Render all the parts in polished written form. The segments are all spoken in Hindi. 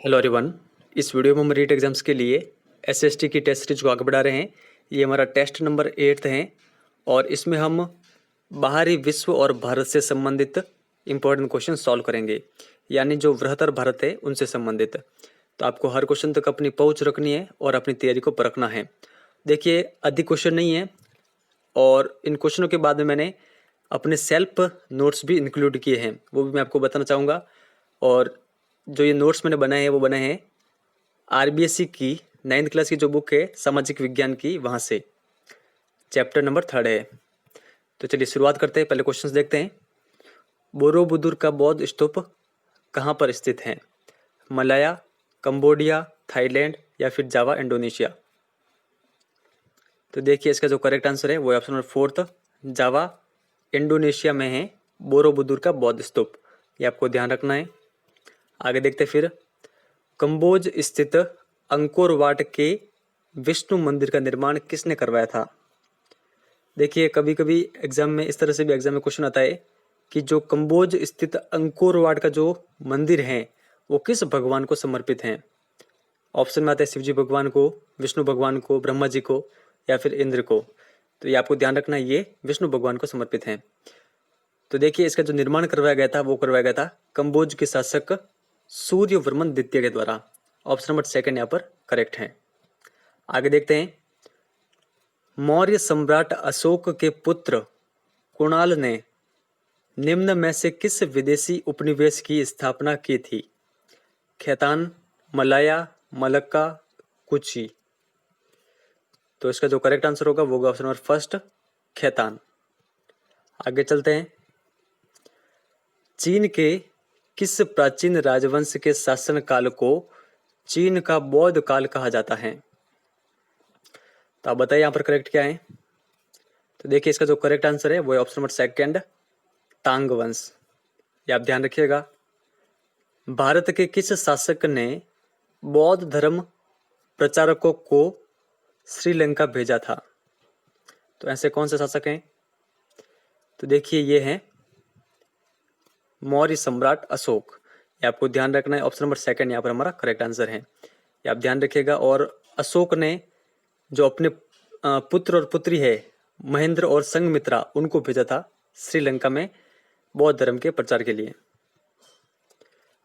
Hello everyone. इस वीडियो में हम रीट एग्जाम्स के लिए एसएसटी की टेस्ट सीरीज को आगे बढ़ा रहे हैं। ये हमारा टेस्ट नंबर 8 है और इसमें हम बाहरी विश्व और भारत से संबंधित इंपॉर्टेंट क्वेश्चन सॉल्व करेंगे, यानी जो बृहत्तर भारत है उनसे संबंधित। तो आपको हर क्वेश्चन तक अपनी पहुंच रखनी है और अपनी तैयारी को परखना है। देखिए, अधिक क्वेश्चन नहीं है और इन क्वेश्चनों के बाद में मैंने अपने सेल्फ नोट्स भी इंक्लूड किए हैं, वो भी मैं आपको बताना चाहूँगा। और जो ये नोट्स मैंने बनाए हैं वो बनाए हैं आरबीएससी की 9th क्लास की जो बुक है सामाजिक विज्ञान की, वहाँ से चैप्टर नंबर 3 है। तो चलिए शुरुआत करते हैं। पहले क्वेश्चंस देखते हैं। बोरोबुदुर का बौद्ध स्तूप कहाँ पर स्थित है? मलाया, कंबोडिया, थाईलैंड या फिर जावा, इंडोनेशिया। तो देखिए, इसका जो करेक्ट आंसर है वो ऑप्शन नंबर 4, जावा, इंडोनेशिया में है बोरोबुदुर का बौद्ध स्तूप। ये आपको ध्यान रखना है। आगे देखते फिर। कंबोज स्थित अंकोर वाट के विष्णु मंदिर का निर्माण किसने करवाया था? देखिए, कभी कभी एग्जाम में इस तरह से भी एग्जाम में क्वेश्चन आता है कि जो कंबोज स्थित अंकोर वाट का जो मंदिर है वो किस भगवान को समर्पित है। ऑप्शन में आता है शिवजी भगवान को, विष्णु भगवान को, ब्रह्मा जी को या फिर इंद्र को। तो ये आपको ध्यान रखना है, ये विष्णु भगवान को समर्पित है। तो देखिए, इसका जो निर्माण करवाया गया था वो करवाया गया था कंबोज के शासक सूर्यवर्मन द्वितीय के द्वारा। ऑप्शन नंबर 2 यहाँ पर करेक्ट है। आगे देखते हैं। मौर्य सम्राट अशोक के पुत्र कुणाल ने निम्न में से किस विदेशी उपनिवेश की स्थापना की थी? खैतान, मलाया, मलक्का, कुची। तो इसका जो करेक्ट आंसर होगा वो होगा ऑप्शन नंबर 1, खैतान। आगे चलते हैं। चीन के किस प्राचीन राजवंश के शासन काल को चीन का बौद्ध काल कहा जाता है? तो आप बताइए यहाँ पर करेक्ट क्या है। तो देखिए, इसका जो करेक्ट आंसर है वो है ऑप्शन नंबर 2, तांग वंश। ये आप ध्यान रखिएगा। भारत के किस शासक ने बौद्ध धर्म प्रचारकों को श्रीलंका भेजा था? तो ऐसे कौन से शासक हैं? तो देखिए, ये हैं मौर्य सम्राट अशोक। ये आपको ध्यान रखना है। ऑप्शन नंबर 2 यहाँ पर हमारा करेक्ट आंसर है। ये आप ध्यान रखिएगा। और अशोक ने जो अपने पुत्र और पुत्री है महेंद्र और संघमित्रा, उनको भेजा था श्रीलंका में बौद्ध धर्म के प्रचार के लिए।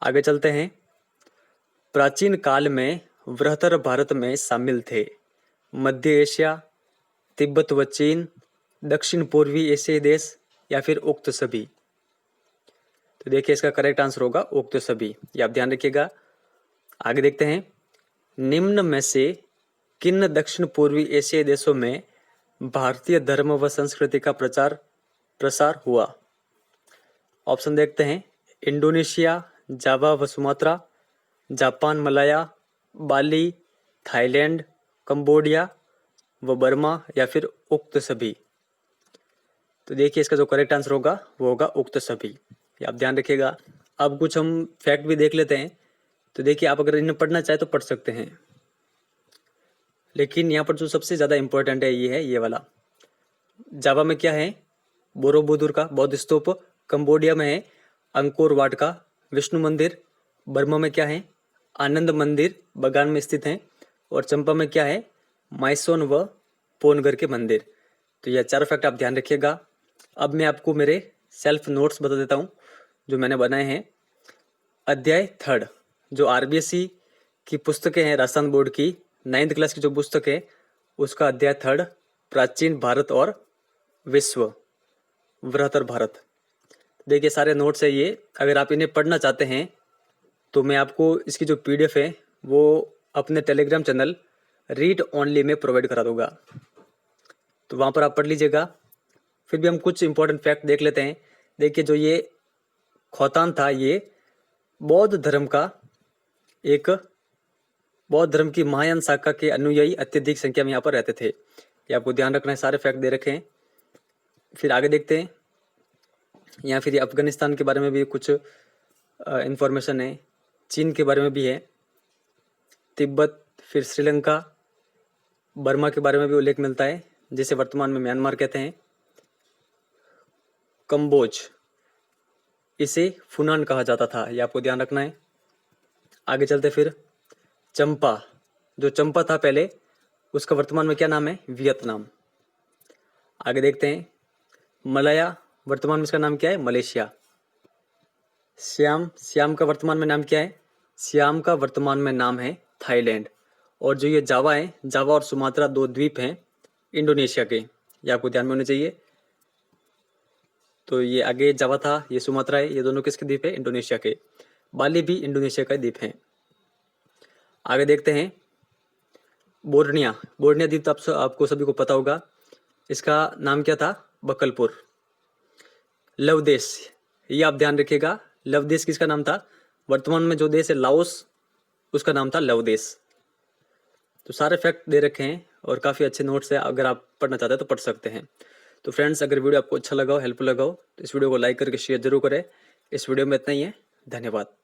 आगे चलते हैं। प्राचीन काल में बृहत्तर भारत में शामिल थे मध्य एशिया, तिब्बत व चीन, दक्षिण पूर्वी एशियाई देश या फिर उक्त सभी। तो देखिए, इसका करेक्ट आंसर होगा उक्त सभी। ये आप ध्यान रखिएगा। आगे देखते हैं। निम्न में से किन दक्षिण पूर्वी एशियाई देशों में भारतीय धर्म व संस्कृति का प्रसार हुआ? ऑप्शन देखते हैं। इंडोनेशिया, जावा व सुमात्रा, जापान, मलाया, बाली, थाईलैंड, कंबोडिया व बर्मा या फिर उक्त सभी। तो देखिए, इसका जो करेक्ट आंसर होगा वो होगा उक्त सभी। ये आप ध्यान रखिएगा। अब कुछ हम फैक्ट भी देख लेते हैं। तो देखिए, आप अगर इन्हें पढ़ना चाहे तो पढ़ सकते हैं, लेकिन यहाँ पर जो सबसे ज़्यादा इंपॉर्टेंट है ये है ये वाला। जावा में क्या है? बोरोबुदुर का बौद्ध स्तूप। कंबोडिया में है अंकोर वाट का विष्णु मंदिर। बर्मा में क्या है? आनंद मंदिर बगान में स्थित है। और चंपा में क्या है? माइसोन व पोनगर के मंदिर। तो यह 4 फैक्ट आप ध्यान रखिएगा। अब मैं आपको मेरे सेल्फ नोट्स बता देता हूँ जो मैंने बनाए हैं। अध्याय 3 जो आरबीएससी की पुस्तकें हैं, राजस्थान बोर्ड की 9th क्लास की जो पुस्तक है उसका अध्याय 3 प्राचीन भारत और विश्व, बृहत्तर भारत। देखिए, सारे नोट्स है ये। अगर आप इन्हें पढ़ना चाहते हैं तो मैं आपको इसकी जो पीडीएफ है वो अपने टेलीग्राम चैनल रीड ओनली में प्रोवाइड करा दूंगा, तो वहाँ पर आप पढ़ लीजिएगा। फिर भी हम कुछ इंपॉर्टेंट फैक्ट देख लेते हैं। देखिए, जो ये खौतान था ये बौद्ध धर्म की महायान शाखा के अनुयायी अत्यधिक संख्या में यहाँ पर रहते थे। ये आपको ध्यान रखना है। सारे फैक्ट दे रखे हैं। फिर आगे देखते हैं। यहाँ फिर अफगानिस्तान के बारे में भी कुछ इंफॉर्मेशन है, चीन के बारे में भी है, तिब्बत, फिर श्रीलंका, बर्मा के बारे में भी उल्लेख मिलता है जिसे वर्तमान में म्यांमार कहते हैं। कंबोज, इसे फुनान कहा जाता था। ये आपको ध्यान रखना है। आगे चलते फिर चंपा, जो चंपा था पहले, उसका वर्तमान में क्या नाम है? वियतनाम। आगे देखते हैं मलया, वर्तमान में इसका नाम क्या है? मलेशिया। श्याम, श्याम का वर्तमान में नाम क्या है? श्याम का वर्तमान में नाम है थाईलैंड। और जो ये जावा है, जावा और सुमात्रा दो द्वीप हैं इंडोनेशिया के, ये आपको ध्यान में होने चाहिए। तो ये आगे जावा था, ये सुमात्रा है, ये दोनों किसके द्वीप है? इंडोनेशिया के। बाली भी इंडोनेशिया का द्वीप है। आगे देखते हैं बोर्निया, बोर्निया द्वीप तो आपको सभी को पता होगा, इसका नाम क्या था? बकलपुर। लवदेश, ये आप ध्यान रखिएगा, लवदेश किसका नाम था? वर्तमान में जो देश है लाओस, उसका नाम था लवदेश। तो सारे फैक्ट दे रखे हैं और काफ़ी अच्छे नोट्स है, अगर आप पढ़ना चाहते हैं तो पढ़ सकते हैं। तो फ्रेंड्स, अगर वीडियो आपको अच्छा लगा हो, हेल्पफुल लगा हो, तो इस वीडियो को लाइक करके शेयर जरूर करें। इस वीडियो में इतना ही है, धन्यवाद।